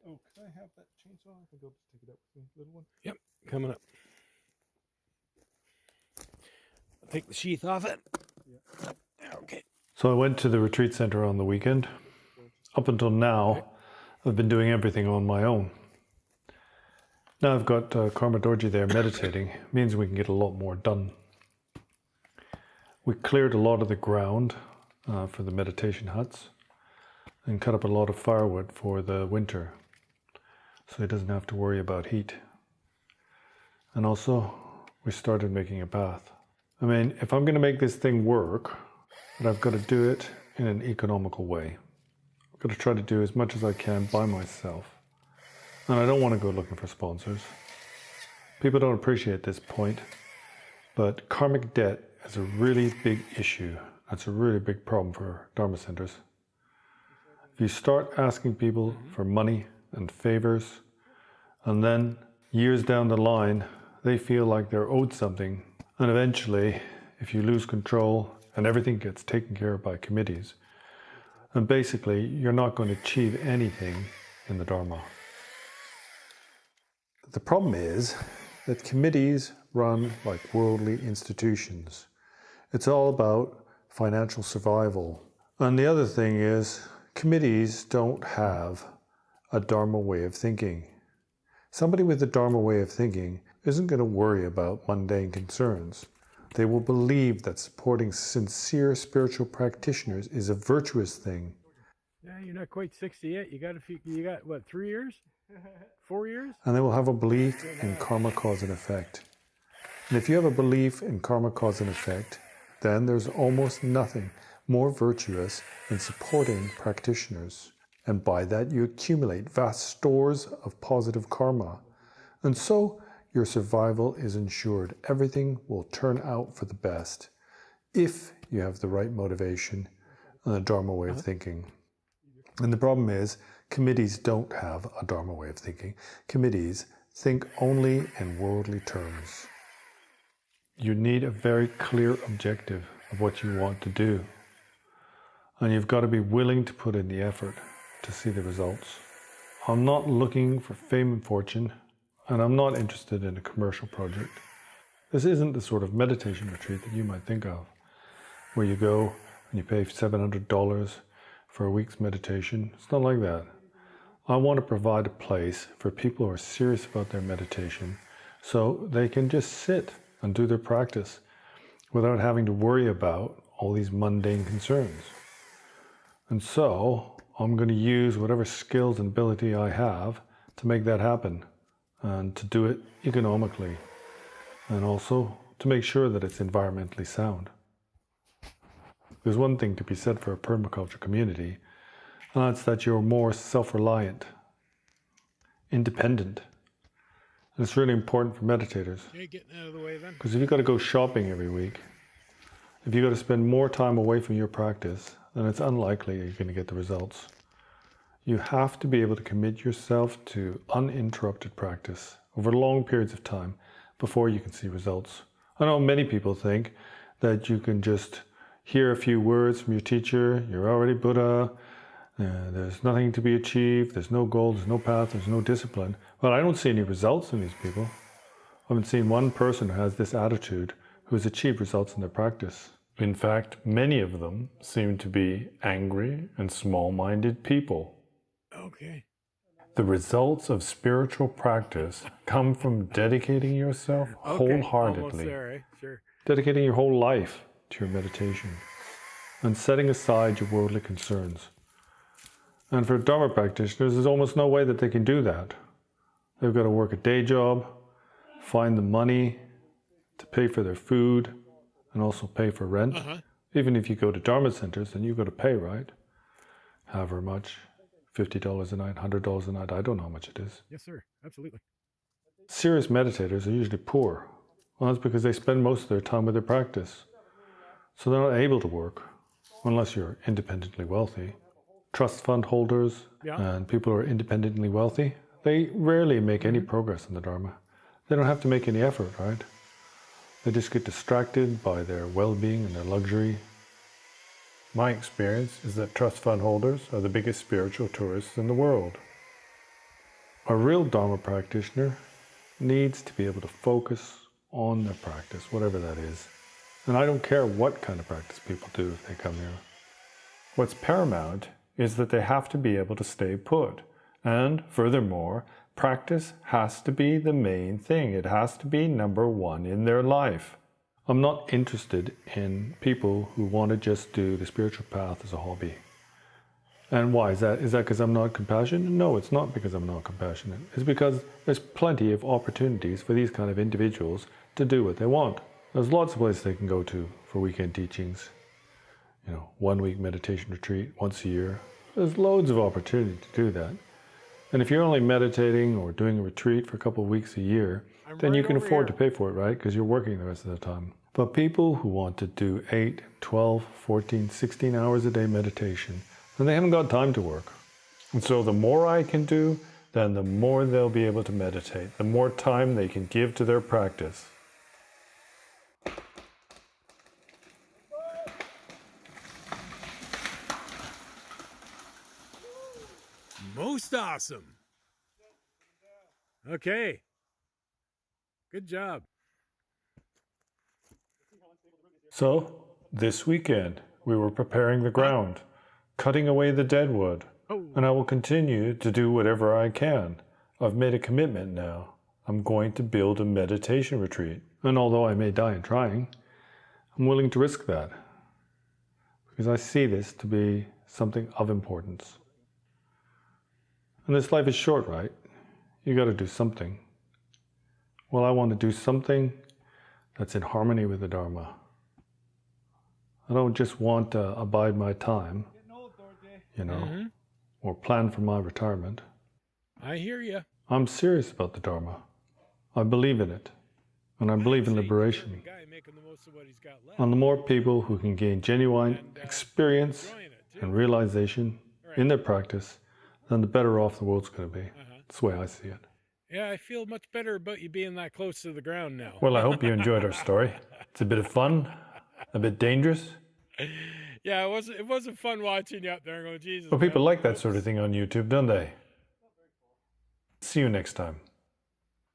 Oh, can I have that chainsaw? I think I'll just take it out with me, little one. Yep, coming up. I'll take the sheath off it. Yeah. Okay. So I went to the retreat center on the weekend. Up until now, I've been doing everything on my own. Now I've got Karma Dorji there meditating. It means we can get a lot more done. We cleared a lot of the ground for the meditation huts and cut up a lot of firewood for the winter, so he doesn't have to worry about heat. And also, we started making a bath. I mean, if I'm going to make this thing work, then I've got to do it in an economical way. I've got to try to do as much as I can by myself. And I don't want to go looking for sponsors. People don't appreciate this point, but karmic debt is a really big issue. That's a really big problem for Dharma centers. If you start asking people for money and favors, and then years down the line, they feel like they're owed something, and eventually, if you lose control and everything gets taken care of by committees, then basically you're not going to achieve anything in the Dharma. The problem is that committees run like worldly institutions. It's all about financial survival. And the other thing is, committees don't have a Dharma way of thinking. Somebody with a Dharma way of thinking isn't going to worry about mundane concerns. They will believe that supporting sincere spiritual practitioners is a virtuous thing. Yeah, you're not quite 60 yet. You got what, 3 years? 4 years? And they will have a belief in karma, cause and effect. And if you have a belief in karma, cause and effect, then there's almost nothing more virtuous than supporting practitioners. And by that you accumulate vast stores of positive karma. And so your survival is ensured. Everything will turn out for the best if you have the right motivation and a Dharma way of thinking. And the problem is, committees don't have a Dharma way of thinking. Committees think only in worldly terms. You need a very clear objective of what you want to do. And you've got to be willing to put in the effort to see the results. I'm not looking for fame and fortune, and I'm not interested in a commercial project. This isn't the sort of meditation retreat that you might think of, where you go and you pay $700 for a week's meditation. It's not like that. I want to provide a place for people who are serious about their meditation so they can just sit and do their practice without having to worry about all these mundane concerns. And so I'm going to use whatever skills and ability I have to make that happen and to do it economically, and also to make sure that it's environmentally sound. There's one thing to be said for a permaculture community, and that's that you're more self-reliant, independent. And it's really important for meditators. Okay, getting out of the way then. Because if you've got to go shopping every week, if you've got to spend more time away from your practice, then it's unlikely you're going to get the results. You have to be able to commit yourself to uninterrupted practice over long periods of time before you can see results. I know many people think that you can just hear a few words from your teacher, you're already Buddha, there's nothing to be achieved, there's no goal, there's no path, there's no discipline. Well, I don't see any results in these people. I haven't seen one person who has this attitude who has achieved results in their practice. In fact, many of them seem to be angry and small-minded people. Okay. The results of spiritual practice come from dedicating yourself wholeheartedly. Almost there, eh? Sure. Dedicating your whole life to your meditation and setting aside your worldly concerns. And for Dharma practitioners, there's almost no way that they can do that. They've got to work a day job, find the money to pay for their food, and also pay for rent. Even if you go to Dharma centers, then you've got to pay, right? However much, $50 a night, $100 a night, I don't know how much it is. Yes, sir. Absolutely. Serious meditators are usually poor. Well, that's because they spend most of their time with their practice. So they're not able to work, unless you're independently wealthy. Trust fund holders and people who are independently wealthy, they rarely make any progress in the Dharma. They don't have to make any effort, right? They just get distracted by their well-being and their luxury. My experience is that trust fund holders are the biggest spiritual tourists in the world. A real Dharma practitioner needs to be able to focus on their practice, whatever that is. And I don't care what kind of practice people do if they come here. What's paramount is that they have to be able to stay put. And furthermore, practice has to be the main thing. It has to be number one in their life. I'm not interested in people who want to just do the spiritual path as a hobby. And why is that? Is that because I'm not compassionate? No, it's not because I'm not compassionate. It's because there's plenty of opportunities for these kind of individuals to do what they want. There's lots of places they can go to for weekend teachings. 1 week meditation retreat once a year. There's loads of opportunity to do that. And if you're only meditating or doing a retreat for a couple of weeks a year, then you can afford to pay for it, right? Because you're working the rest of the time. But people who want to do 8, 12, 14, 16 hours a day meditation, then they haven't got time to work. And so the more I can do, then the more they'll be able to meditate, the more time they can give to their practice. Most awesome. Okay. Good job. So, this weekend, we were preparing the ground, cutting away the dead wood, and I will continue to do whatever I can. I've made a commitment now. I'm going to build a meditation retreat. And although I may die in trying, I'm willing to risk that. Because I see this to be something of importance. And this life is short, right? You got to do something. Well, I want to do something that's in harmony with the Dharma. I don't just want to abide my time, or plan for my retirement. I hear you. I'm serious about the Dharma. I believe in it. And I believe in liberation. And the more people who can gain genuine experience and realization in their practice, then the better off the world's going to be. That's the way I see it. Yeah, I feel much better about you being that close to the ground now. Well, I hope you enjoyed our story. It's a bit of fun, a bit dangerous. Yeah, it wasn't fun watching you up there and going, Jesus. But people like that sort of thing on YouTube, don't they? See you next time.